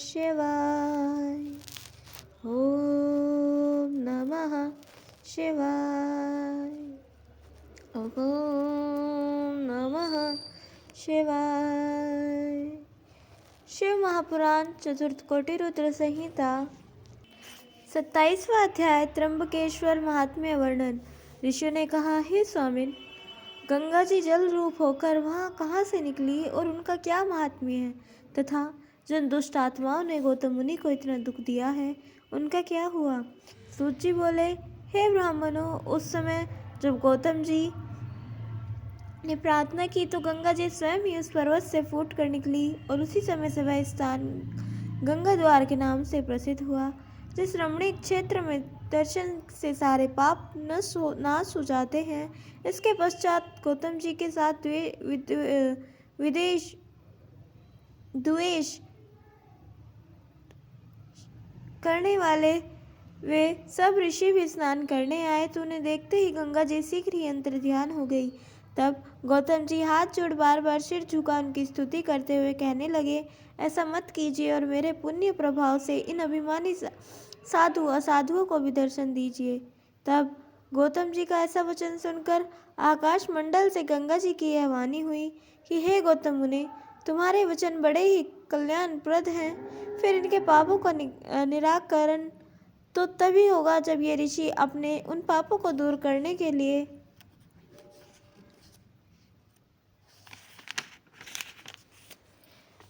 शिवाय। ओम नमः शिवाय। ओम नमः शिवाय। शिव महापुराण चतुर्थ कोटि रुद्र संहिता 27वां अध्याय त्र्यंबकेश्वर महात्म्य वर्णन। ऋषियों ने कहा, हे स्वामिन, गंगा जी जल रूप होकर वहाँ कहाँ से निकली और उनका क्या महात्म्य है, तथा जिन दुष्ट आत्माओं ने गौतम मुनि को इतना दुख दिया है उनका क्या हुआ। सूत जी बोले, हे ब्राह्मणों, उस समय जब गौतम जी ने प्रार्थना की तो गंगा जी स्वयं ही उस पर्वत से फूट कर निकली और उसी समय से वह स्थान गंगा द्वार के नाम से प्रसिद्ध हुआ। जिस रमणीक क्षेत्र में दर्शन से सारे पाप नाश हो जाते हैं, इसके पश्चात गौतम जी के साथ द्वेष करने वाले वे सब ऋषि भी स्नान करने आए तो उन्हें देखते ही गंगा जी शीघ्र ही अंतर ध्यान हो गई। तब गौतम जी हाथ जोड़ बार बार सिर झुका उनकी स्तुति करते हुए कहने लगे, ऐसा मत कीजिए और मेरे पुण्य प्रभाव से इन अभिमानी साधु असाधुओं को भी दर्शन दीजिए। तब गौतम जी का ऐसा वचन सुनकर आकाश मंडल से गंगा जी की यह वाणी हुई कि हे गौतम मुने, तुम्हारे वचन बड़े ही कल्याणप्रद हैं। फिर इनके पापों का निराकरण तो तभी होगा जब ये ऋषि अपने उन पापों को दूर करने के लिए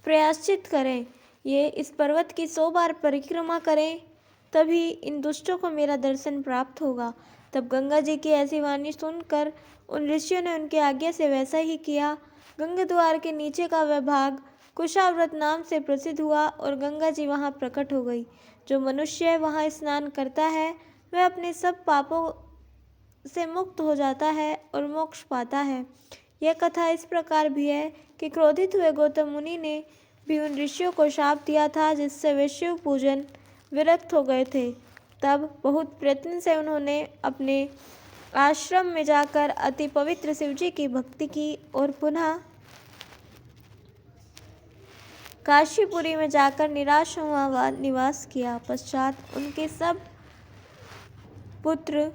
प्रयाश्चित करें। ये इस पर्वत की 100 बार परिक्रमा करें, तभी इन दुष्टों को मेरा दर्शन प्राप्त होगा। तब गंगा जी की ऐसी वाणी सुनकर उन ऋषियों ने उनकी आज्ञा से वैसा ही किया। गंगा द्वार के नीचे का वह भाग कुशाव्रत नाम से प्रसिद्ध हुआ और गंगा जी वहाँ प्रकट हो गई। जो मनुष्य वहाँ स्नान करता है वह अपने सब पापों से मुक्त हो जाता है और मोक्ष पाता है। यह कथा इस प्रकार भी है कि क्रोधित हुए गौतम मुनि ने भी उन ऋषियों को शाप दिया था, जिससे वे शिव पूजन विरक्त हो गए थे। तब बहुत प्रयत्न से उन्होंने अपने आश्रम में जाकर अति पवित्र शिवजी की भक्ति की और पुनः काशीपुरी में जाकर निराश हुआ निवास किया। पश्चात उनके सब पुत्र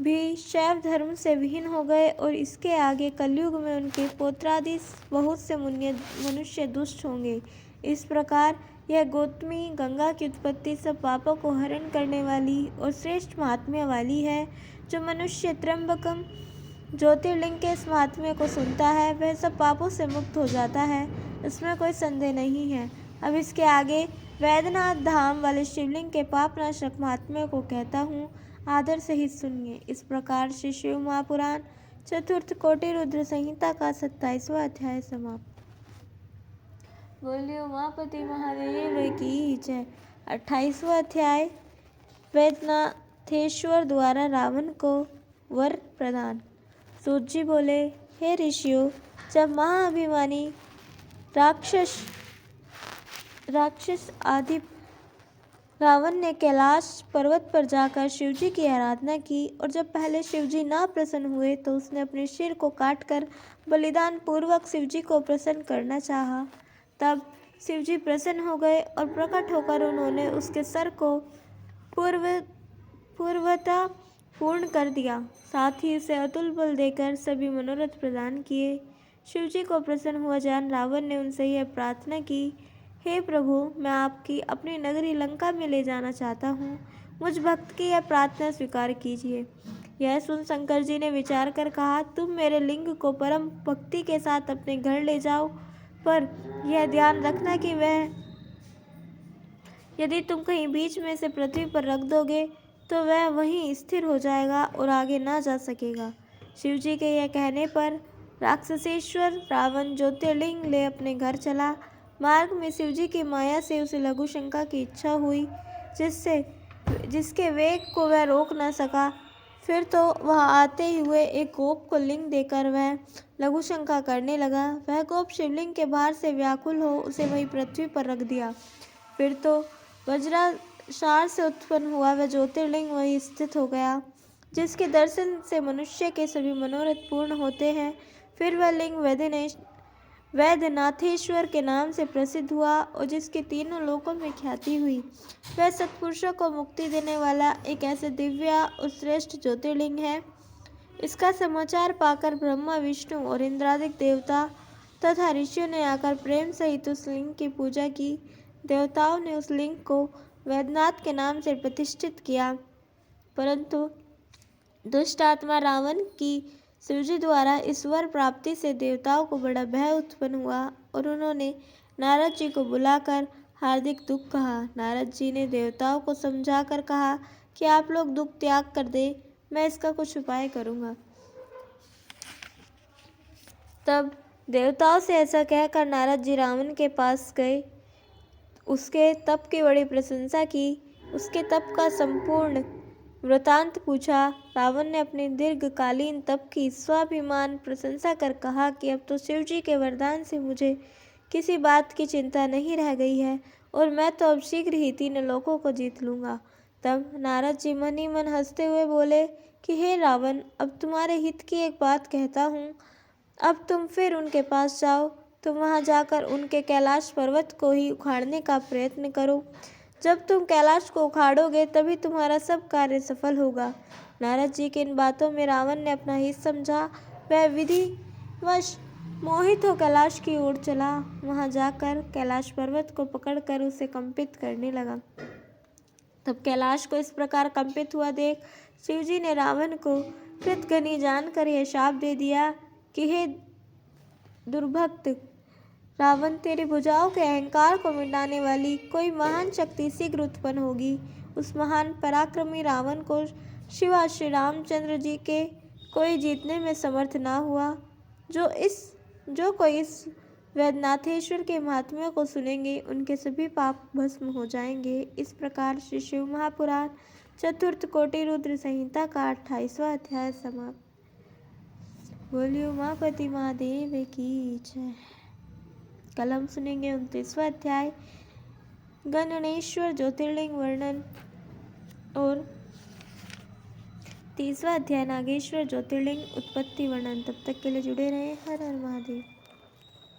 भी शैव धर्म से विहीन हो गए और इसके आगे कलयुग में उनके पौत्रादि बहुत से मनुष्य दुष्ट होंगे। इस प्रकार यह गौतमी गंगा की उत्पत्ति सब पापों को हरण करने वाली और श्रेष्ठ महात्म्य वाली है। जो मनुष्य त्र्यंबकम ज्योतिर्लिंग के इस महात्म्य को सुनता है वह सब पापों से मुक्त हो जाता है, इसमें कोई संदेह नहीं है। अब इसके आगे वैद्यनाथ धाम वाले शिवलिंग के पापनाशक महात्म्य को कहता हूँ, आदर से ही सुनिए। इस प्रकार श्री शिव महापुराण चतुर्थ कोटि रुद्र संहिता का 27वां अध्याय समाप्त। बोलिए उमापति महादेव की जय। 28वां अध्याय वैद्यनाथेश्वर द्वारा रावण को वर प्रदान। सूत जी बोले, हे ऋषियों, जब महाअभिमानी राक्षस आदि रावण ने कैलाश पर्वत पर जाकर शिवजी की आराधना की और जब पहले शिवजी ना प्रसन्न हुए तो उसने अपने सिर को काटकर बलिदान पूर्वक शिवजी को प्रसन्न करना चाहा। तब शिवजी प्रसन्न हो गए और प्रकट होकर उन्होंने उसके सर को पूर्वता पूर्ण कर दिया, साथ ही उसे अतुल बल देकर सभी मनोरथ प्रदान किए। शिवजी को प्रसन्न हुआ जान रावण ने उनसे यह प्रार्थना की, हे प्रभु, मैं आपकी अपनी नगरी लंका में ले जाना चाहता हूँ, मुझ भक्त की यह प्रार्थना स्वीकार कीजिए। यह सुन शंकर जी ने विचार कर कहा, तुम मेरे लिंग को परम भक्ति के साथ अपने घर ले जाओ, पर यह ध्यान रखना कि वह यदि तुम कहीं बीच में से पृथ्वी पर रख दोगे तो वह वहीं स्थिर हो जाएगा और आगे ना जा सकेगा। शिवजी के यह कहने पर राक्षसेश्वर रावण ज्योतिर्लिंग ले अपने घर चला। मार्ग में शिवजी की माया से उसे लघुशंका की इच्छा हुई, जिसके वेग को वह रोक न सका। फिर तो वह आते हुए एक गोप को लिंग देकर वह लघुशंका करने लगा। वह गोप शिवलिंग के भार से व्याकुल हो उसे वहीं पृथ्वी पर रख दिया। फिर तो वज्रासार से उत्पन्न हुआ वह ज्योतिर्लिंग वहीं स्थित हो गया, जिसके दर्शन से मनुष्य के सभी मनोरथ पूर्ण होते हैं। फिर वह लिंग वैद्यनाथेश्वर के नाम से प्रसिद्ध हुआ और जिसकी तीनों लोकों में ख्याति हुई। वह सत्पुरुषों को मुक्ति देने वाला एक ऐसे दिव्य और श्रेष्ठ ज्योतिर्लिंग है। इसका समाचार पाकर ब्रह्मा, विष्णु और इंद्रादिक देवता तथा ऋषियों ने आकर प्रेम सहित उस लिंग की पूजा की। देवताओं ने उस लिंग को वैद्यनाथ के नाम से प्रतिष्ठित किया, परंतु दुष्ट आत्मा रावण की शिवजी द्वारा इस वर प्राप्ति से देवताओं को बड़ा भय उत्पन्न हुआ और उन्होंने नारद जी को बुलाकर हार्दिक दुख कहा। नारद जी ने देवताओं को समझाकर कहा कि आप लोग दुख त्याग कर दे, मैं इसका कुछ उपाय करूँगा। तब देवताओं से ऐसा कहकर नारद जी रावण के पास गए, उसके तप की बड़ी प्रशंसा की, उसके तप का संपूर्ण वृतांत पूछा। रावण ने अपनी दीर्घकालीन तप की स्वाभिमान प्रशंसा कर कहा कि अब तो शिव जी के वरदान से मुझे किसी बात की चिंता नहीं रह गई है और मैं तो अब शीघ्र ही 3 लोकों को जीत लूँगा। तब नारद जी मन ही मन हंसते हुए बोले कि हे रावण, अब तुम्हारे हित की एक बात कहता हूँ। अब तुम फिर उनके पास जाओ, तुम वहाँ जाकर उनके कैलाश पर्वत को ही उखाड़ने का प्रयत्न करो। जब तुम कैलाश को उखाड़ोगे तभी तुम्हारा सब कार्य सफल होगा। नारद जी की इन बातों में रावण ने अपना हित समझा। वह विधिवश मोहित हो कैलाश की ओर चला। वहां जाकर कैलाश पर्वत को पकड़कर उसे कंपित करने लगा। तब कैलाश को इस प्रकार कंपित हुआ देख शिवजी ने रावण को कृतघ्नी जानकर यह शाप दे दिया कि हे दुर्भक्त रावण, तेरी भुजाओं के अहंकार को मिटाने वाली कोई महान शक्ति शीघ्र उत्पन्न होगी। उस महान पराक्रमी रावण को शिवा श्री रामचंद्र जी के कोई जीतने में समर्थ ना हुआ। जो कोई इस वैद्यनाथेश्वर के महात्म्यों को सुनेंगे, उनके सभी पाप भस्म हो जाएंगे। इस प्रकार श्री शिव महापुराण चतुर्थ कोटि रुद्र संहिता का 28वां अध्याय समाप्त। बोलियो उमापति महादेव की जय। कल हम सुनेंगे 29वां अध्याय गणनेश्वर ज्योतिर्लिंग वर्णन और 30वां अध्याय नागेश्वर ज्योतिर्लिंग उत्पत्ति वर्णन। तब तक के लिए जुड़े रहें। हर हर महादेव।